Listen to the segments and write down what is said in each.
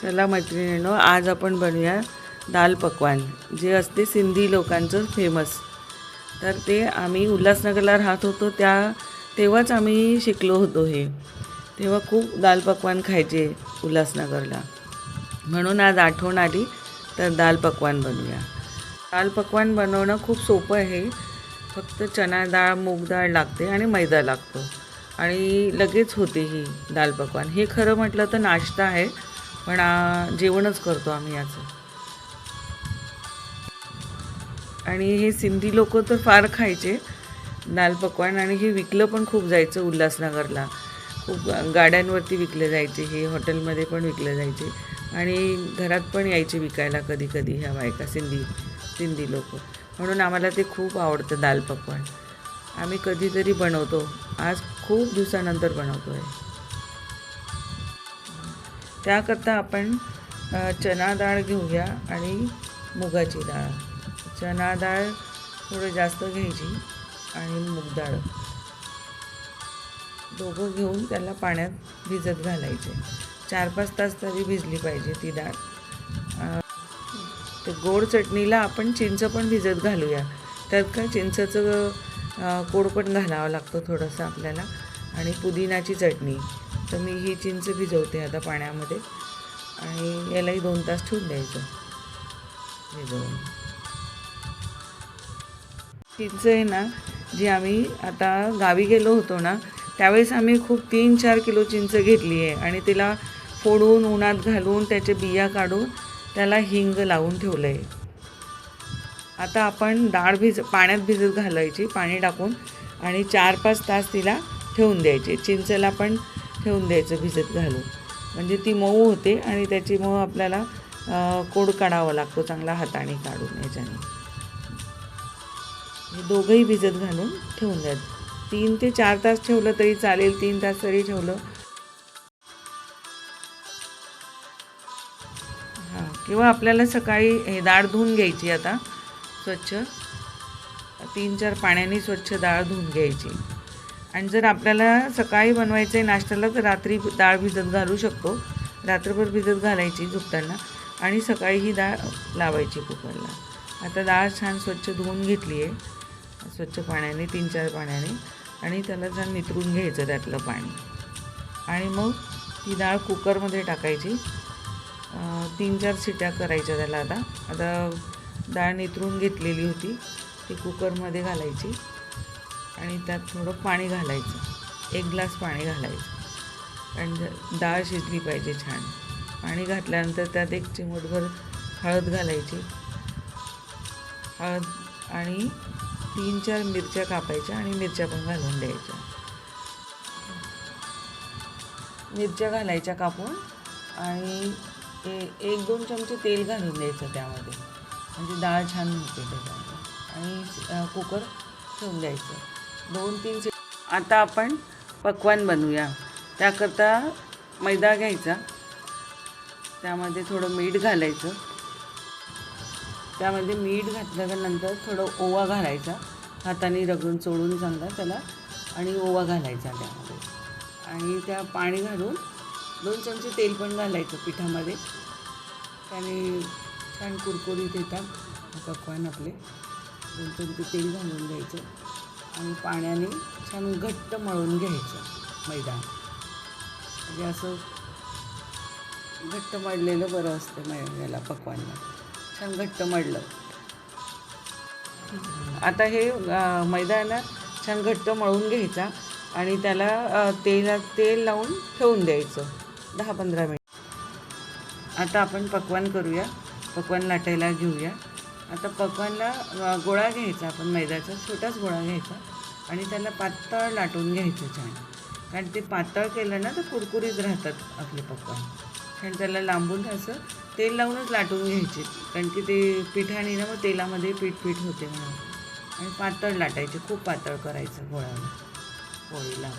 चला मैत्रिणींनो, आज आपण बनवूया दाल पकवान, जे असते सिंधी लोकांचं फेमस. तर ते आम्ही उल्हासनगरला राहत होतो तेव्हाच आम्ही शिकलो होतो. तेव्हा खूप दाल पकवान खायचे उल्हासनगरला, म्हणून आज आठवण आली तर दाल पकवान बनवूया. दाल पकवान बनवणं खूप सोपं आहे. फक्त चणा डाळ, मूग डाळ लागते आणि मैदा लागतो आणि लगेच होते ही दाल पकवान. हे खरं म्हटलं तर नाश्ता आहे, पण जेवणच करतो आम्ही याचं. आणि हे सिंधी लोक तर फार खायचे दाल पकवान, आणि हे विकलं पण खूप जायचं उल्हासनगरला. खूप गाड्यांवरती विकले जायचे, हे हॉटेलमध्ये पण विकले जायचे आणि घरात पण यायचे विकायला कधी कधी ह्या बायका, सिंधी लोक. म्हणून आम्हाला ते खूप आवडतं दाल पकवान. आम्ही कधीतरी बनवतो, आज खूप दिवसानंतर बनवतो आहे. त्याकरता आपण चणा डाळ घेऊया आणि मुगाची डाळ. चणा डाळ थोडं जास्त घ्यायची आणि मूग डाळ दोघं घेऊन त्याला पाण्यात भिजत घालायचे. 4-5 तास तरी भिजली पाहिजे ती डाळ. ते गोड चटणीला आपण चिंच पण भिजत घालूया. त्यात काय चिंचेचं कोड पण घालावं लागतं थोडंसं आपल्याला, आणि पुदिनाची चटणी. तर मी ही चिंच भिजवते आता पाण्यामध्ये, आणि यालाही 2 तास ठेवून द्यायचं भिजवून. चिंच आहे ना, जी आम्ही आता गावी गेलो होतो ना, त्यावेळेस आम्ही खूप 3-4 किलो चिंच घेतली आहे आणि तिला फोडून उन्हात घालून त्याचे बिया काढून त्याला हिंग लावून ठेवलं आहे. आता आपण डाळ पाण्यात भिजत घालायची, पाणी टाकून, आणि 4-5 तास तिला ठेवून द्यायचे. चिंचेला पण ठेवून द्यायचं भिजत घालून, म्हणजे ती मऊ होते आणि त्याची मऊ आपल्याला कोड काढावा लागतो चांगला हाताने काढून याच्याने. हे दोघंही भिजत घालून ठेवून द्यायचं. 3 ते 4 तास ठेवलं तरी चालेल, 3 तास तरी ठेवलं. किंवा आपल्याला सकाळी हे डाळ धुवून घ्यायची आता स्वच्छ, 3-4 पाण्याने स्वच्छ डाळ धुवून घ्यायची. आणि जर आपल्याला सकाळी बनवायचं आहे नाश्त्याला तर रात्री डाळ भिजत घालू शकतो. रात्रभर भिजत घालायची झोपताना आणि सकाळी ही डाळ लावायची कुकरला. आता डाळ छान स्वच्छ धुवून घेतली आहे स्वच्छ पाण्याने, 3-4 पाण्याने, आणि त्याला छान नितरून घ्यायचं त्यातलं पाणी. आणि मग ती डाळ कुकरमध्ये टाकायची. 3-4 शिट्या करायच्या त्याला. आता डाळ नितरून घेतलेली होती ती कुकरमध्ये घालायची आणि त्यात थोडं पाणी घालायचं, 1 ग्लास पाणी घालायचं, आणि डाळ शिजली पाहिजे छान. पाणी घातल्यानंतर त्यात 1 चिमूटभर हळद घालायची. हळद आणि 3-4 मिरच्या कापायच्या आणि मिरच्या पण घालून द्यायच्या. मिरच्या घालायच्या कापून, आणि 1-2 चमचे तेल घालून द्यायचं त्यामध्ये, म्हणजे डाळ छान होते त्याच्यामध्ये. आणि कुकर ठेवून द्यायचं 2-3 आता आपण पकवान बनवूया. त्याकरता मैदा घ्यायचा, त्यामध्ये थोडं मीठ घालायचं. त्यामध्ये मीठ घातल्यानंतर थोडं ओवा घालायचा, हाताने रगडून चोळून चांगला त्याला, आणि ओवा घालायचा त्यामध्ये. आणि त्या पाणी घालून 2 चमचे तेल पण घालायचं पिठामध्ये. त्याने छान कुरकुरीत येतात पकवान आपले. 2 चमचे तेल घालून द्यायचं आणि पाण्याने छान घट्ट मळून घ्यायचं मैदा. म्हणजे असं घट्ट मळलेलं बरं असतं याला पकवानला, छान घट्ट मळलं. आता हे मैदाना छान घट्ट मळून घ्यायचा आणि त्याला तेल लावून ठेवून द्यायचं 10-15 मिनिट. आता आपण पकवान करूया, पकवान लाटायला घेऊया. आता पकवानला गोळा घ्यायचा आपण मैद्याचा, छोटाच गोळा घ्यायचा, आणि त्याला पातळ लाटून घ्यायचं छान. कारण ते पातळ केलं ना तर कुरकुरीत राहतात आपले पकवान. छान त्याला लांबून असं तेल लावूनच लाटून घ्यायचे, कारण की ते पिठाने ना मग तेलामध्ये पीठ होते म्हणून. आणि पातळ लाटायचे, खूप पातळ करायचं पोळीला.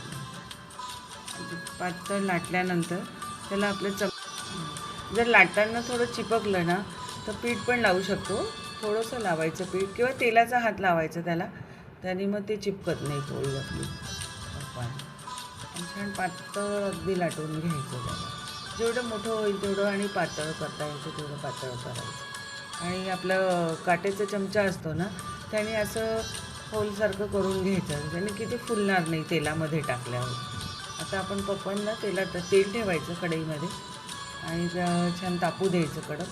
पातळ लाटल्यानंतर त्याला आपलं जर लाटताना थोडं चिपकलं ना तर पीठ पण लावू शकतो. थोडंसं लावायचं पीठ, किंवा तेलाचा हात लावायचा त्याला, त्याने मग ते चिपकत नाही पोळी आपली पकवान. छान पातळ अगदी लाटून घ्यायचं त्याला जेवढं मोठं होईल तेवढं आणि पातळ करता येतं तेवढं पातळ करायचं. आणि आपलं काटेचा चमचा असतो ना, त्याने असं होलसारखं करून घ्यायचं, त्याने किती फुलणार नाही तेलामध्ये टाकल्यावर. आता आपण पकवानला तेलात तेल ठेवायचं कढईमध्ये आणि छान तापू द्यायचं कडक.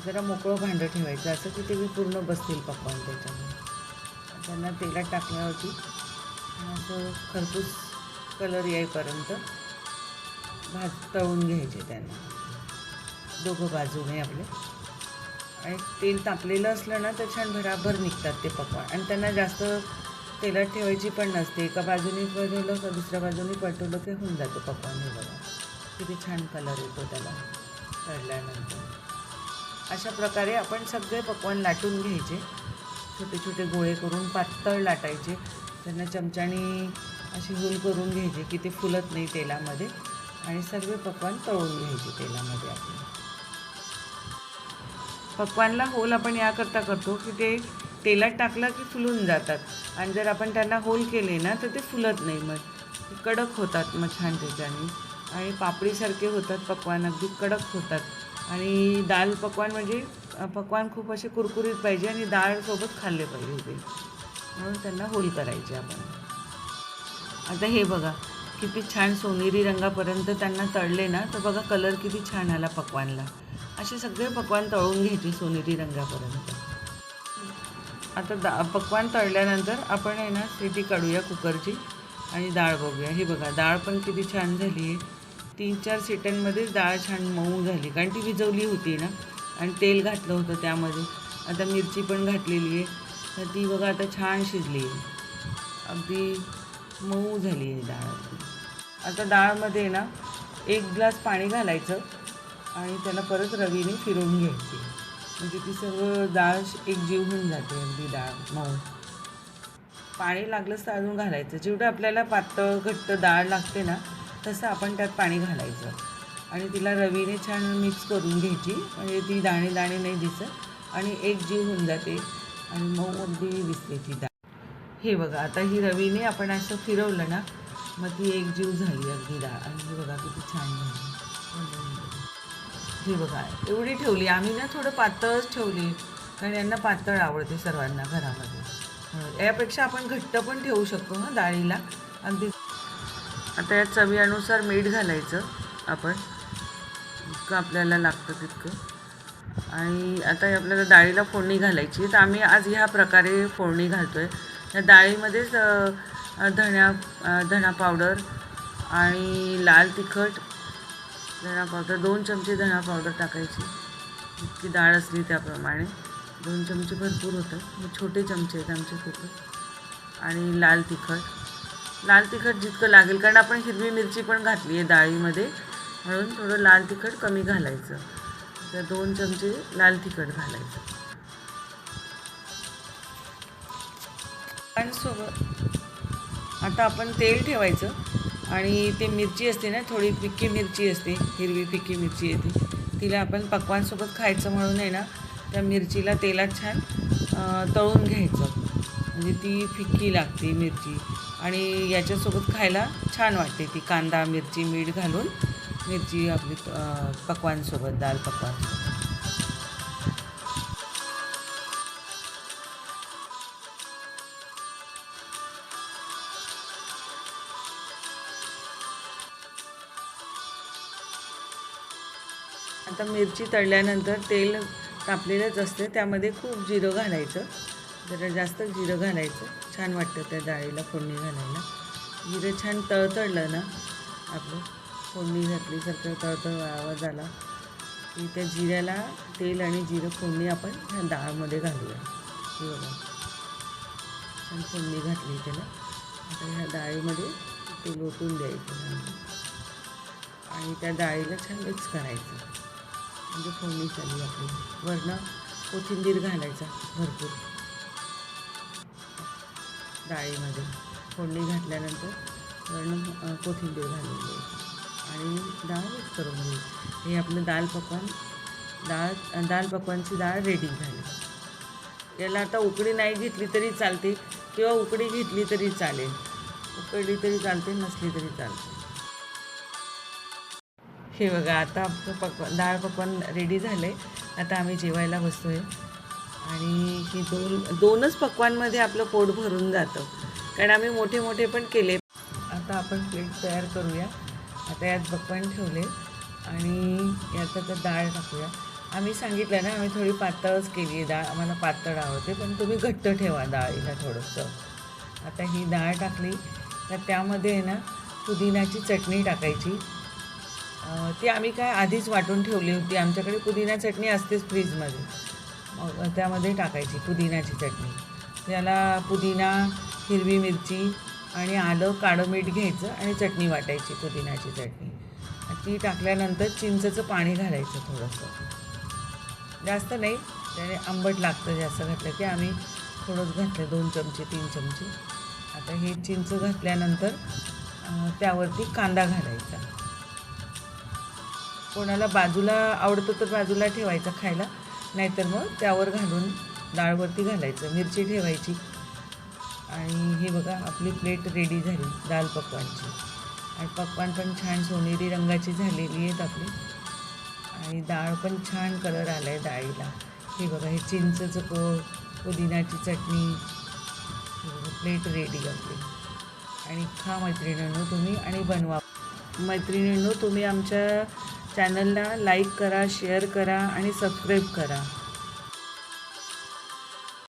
जरा मोकळं भांडं ठेवायचं असं की ते पूर्ण बसतील पकवान त्याच्यामध्ये. त्यांना तेलात टाकल्यावरती असं खरपूस कलर येईपर्यंत तळून घ्यायचे त्यांना दोघं बाजूने आपले. आणि तेल तापलेलं असलं ना तर छान भराभर निघतात ते पकवान. आणि त्यांना जास्त तेलात ठेवायची पण नसते, एका बाजूने पलटवलं का दुसऱ्या बाजूने पलटवलं की होऊन जातं पकवान. हे बघा किती छान कलर येतो त्याला तळल्यानंतर. अशा प्रकारे आपण सगळे पकवान लाटून घ्यायचे, छोटे छोटे गोळे करून पातळ लाटायचे. त्यांना चमच्याने अशी होल करून घ्यायचे की ते फुलत नाही तेलामध्ये. आणि सर्व पकवान तळून घ्यायचे तेलामध्ये. आपले पकवानला होल आपण याकरता करतो की ते तेलात टाकलं की फुलून जातात. आणि जर आपण त्यांना होल केले ना तर ते फुलत नाही, मग कडक होतात मग छान त्याच्याने. आणि पापडीसारखे होतात पकवान, अगदी कडक होतात. आणि दाल पकवान म्हणजे पकवान खूप असे कुरकुरीत पाहिजे आणि डाळसोबत खाल्ले पाहिजे ते, म्हणून त्यांना होल करायचे आपण. आता हे बघा किती छान सोनेरी रंगापर्यंत त्यांना तळले ना, तर बघा कलर किती छान आला पकवानला. असे सगळे पकवान तळून घ्यायचे सोनेरी रंगापर्यंत. आता पकवान तळल्यानंतर आपण आहे ना सिटी काढूया कुकरची आणि डाळ बघूया. हे बघा डाळ पण किती छान झाली आहे. 3-4 सिट्यांमध्येच डाळ छान मऊ झाली, कारण ती विजवली होती ना आणि तेल घातलं होतं त्यामध्ये. आता मिरची पण घातलेली आहे, तर ती बघा आता छान शिजली आहे, अगदी मऊ झाली आहे डाळ. आता डाळमध्ये ना 1 ग्लास पाणी घालायचं आणि त्याला परत रवीने फिरवून घ्यायची, म्हणजे ती सर्व डाळ एकजीव होऊन जाते, अगदी डाळ मऊ. पाणी लागलंच तर अजून घालायचं, जेवढं आपल्याला पातळ घट्ट डाळ लागते ना तसं आपण त्यात पाणी घालायचं. आणि तिला रवीने छान मिक्स करून घ्यायची, म्हणजे ती दाणे दाणे नाही दिसत आणि एकजीव होऊन जाते आणि मऊ अगदी दिसते ती डाळ. हे बघा आता ही रवीने आपण असं फिरवलं ना, मग ती एकजीव झाली अगदी डाळ. आणि हे बघा किती छान झाली. हे बघा एवढी ठेवली आम्ही ना, थोडं पातळच ठेवली, कारण यांना पातळ आवडते सर्वांना घरामध्ये. यापेक्षा आपण घट्ट पण ठेवू शकतो ना डाळीला अगदी. आता या चवीनुसार मीठ घालायचं आपण, इतकं आपल्याला लागतं तितकं. आणि आता आपल्याला डाळीला फोडणी घालायची, तर आम्ही आज ह्या प्रकारे फोडणी घालतो आहे. या डाळीमध्येच धणा पावडर आणि लाल तिखट, धणा पावडर 2 चमचे धणा पावडर टाकायची, जितकी डाळ असली त्याप्रमाणे. 2 चमचे भरपूर होतं, मग छोटे चमचे आहेत आमचे खूपच. आणि लाल तिखट जितकं लागेल, कारण आपण हिरवी मिरची पण घातली आहे डाळीमध्ये, म्हणून थोडं लाल तिखट कमी घालायचं. तर 2 चमचे लाल तिखट घालायचं. आणि सोबत आता आपण तेल ठेवायचं आणि ते मिरची असते ना, थोडी फिक्की मिरची असते, हिरवी फिक्की मिरची येते, तिला आपण पकवानसोबत खायचं म्हणून आहे ना, त्या मिरचीला तेलात छान तळून घ्यायचं, म्हणजे ती फिक्की लागते मिरची आणि याच्यासोबत खायला छान वाटते ती. कांदा मिरची मीठ घालून मिरची आपली पकवानसोबत, दाल पकवानसोबत. आता मिरची तळल्यानंतर तेल तापलेलंच असते, त्यामध्ये खूप जिरं घालायचं, जरा जास्त जिरं घालायचं, छान वाटतं त्या डाळीला फोडणी घालायला. जिरं छान तळतळलं ना, आपलं फोडणी घातल्यासारखं तळतळ आवाज आला की त्या जिऱ्याला तेल आणि जिरं फोडणी आपण ह्या डाळमध्ये घालूया. हे बघा छान फोडणी घातली त्याला. आता ह्या डाळीमध्ये तेल ओतून द्यायचं आणि त्या डाळीला छान मिक्स करायचं, म्हणजे फोडणी झाली आपली. वरनं कोथिंबीर घालायचा भरपूर डाळीमध्ये. फोडणी घातल्यानंतर वरनं कोथिंबीर घालून द्यायची आणि डाळ मिक्स करून घ्यायची. हे आपलं दाल पकवानची डाळ रेडी झाली. याला आता उकळी नाही घेतली तरी चालते किंवा उकळी घेतली तरी चालेल, उकळली तरी चालते, नसली तरी चालते. हे बघा आता आपलं डाळ पकवान रेडी झालं आहे. आता आम्ही जेवायला बसतो आहे आणि ही दोनच पकवानमध्ये आपलं पोट भरून जातं, कारण आम्ही मोठे मोठे पण केले. आता आपण प्लेट तयार करूया. आता यात पकवान ठेवले आणि यात आता डाळ टाकूया. आम्ही सांगितलं ना, आम्ही थोडी पातळच केली आहे डाळ, आम्हाला पातळ आवडते, पण तुम्ही घट्ट ठेवा डाळीला थोडंसं. आता ही डाळ टाकली तर त्यामध्ये आहे ना पुदिन्याची चटणी टाकायची. ती आम्ही काय आधीच वाटून ठेवली होती, आमच्याकडे पुदिना चटणी असतेच फ्रीजमध्ये. मग त्यामध्ये टाकायची पुदिन्याची चटणी. याला पुदिना, हिरवी मिरची आणि आलं, काळं मीठ घ्यायचं आणि चटणी वाटायची पुदिन्याची चटणी. ती टाकल्यानंतर चिंचेचं पाणी घालायचं थोडंसं, जास्त नाही, त्याने आंबट लागतं जास्त घातलं की. आम्ही थोडंच घातलं, 2 चमचे 3 चमचे. आता हे चिंच घातल्यानंतर त्यावरती कांदा घालायचा. कोणाला बाजूला आवडतं तर बाजूला ठेवायचा खायला, नाहीतर मग त्यावर घालून डाळवरती घालायचं. मिरची ठेवायची. आणि हे बघा आपली प्लेट रेडी झाली दाल पकवानची. आणि पकवान पण छान सोनेरी रंगाची झालेली आहेत आपली. आणि डाळ पण छान कलर आला आहे डाळीला. हे बघा हे चिंचचं पुदिन्याची चटणी. प्लेट रेडी आपली. आणि खा मैत्रिणींनो तुम्ही आणि बनवा. मैत्रिणींनो तुम्ही आमच्या चॅनलला लाईक करा, शेअर करा आणि सबस्क्राईब करा.